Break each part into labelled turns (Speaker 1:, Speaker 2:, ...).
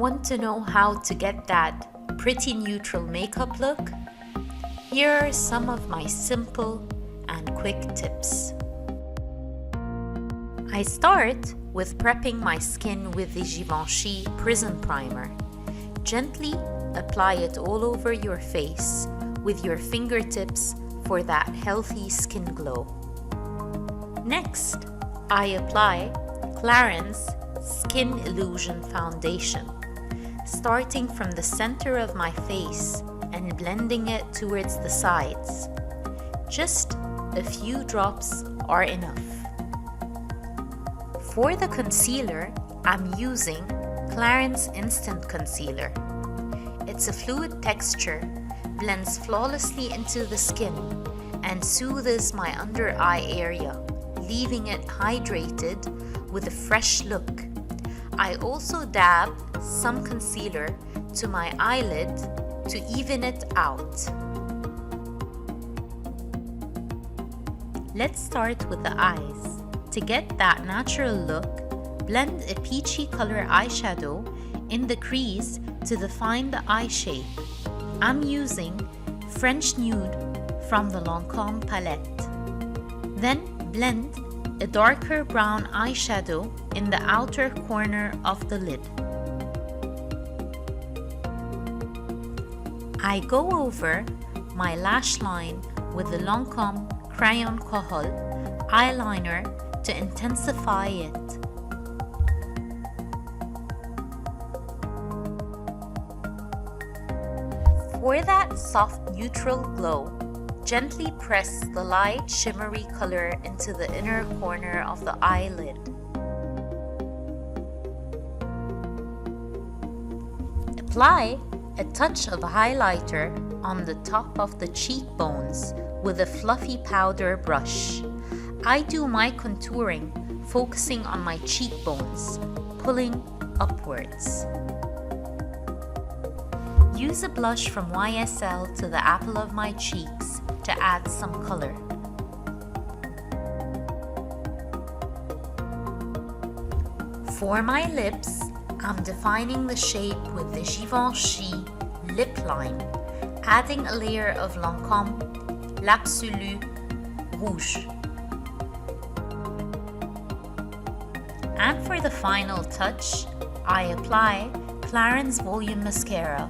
Speaker 1: Want to know how to get that pretty neutral makeup look? Here are some of my simple and quick tips. I start with prepping my skin with the Givenchy Prism Primer. Gently apply it all over your face with your fingertips for that healthy skin glow. Next, I apply Clarins Skin Illusion Foundation, starting from the center of my face and blending it towards the sides. Just a few drops are enough. For the concealer, I'm using Clarins Instant Concealer. It's a fluid texture, blends flawlessly into the skin, and soothes my under eye area, leaving it hydrated with a fresh look. I also dab some concealer to my eyelid to even it out. Let's start with the eyes. To get that natural look, blend a peachy color eyeshadow in the crease to define the eye shape. I'm using French Nude from the Lancome Pallete. Then blend a darker brown eyeshadow in the outer corner of the lid. I go over my lash line with the Lancome Crayon Khol eyeliner to intensify it. For that soft neutral glow, gently press the light shimmery color into the inner corner of the eyelid. Apply a touch of highlighter on the top of the cheekbones with a fluffy powder brush. I do my contouring focusing on my cheekbones, pulling upwards. Use a blush from YSL to the apple of my cheeks to add some color. For my lips, I'm defining the shape with the Givenchy lip line, adding a layer of Lancome Rouge. And for the final touch, I apply Clarins Volume Mascara,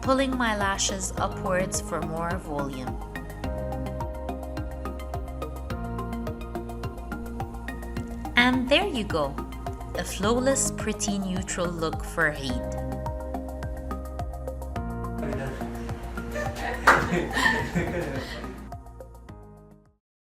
Speaker 1: pulling my lashes upwards for more volume. And there you go, a flawless, pretty neutral look for Eid.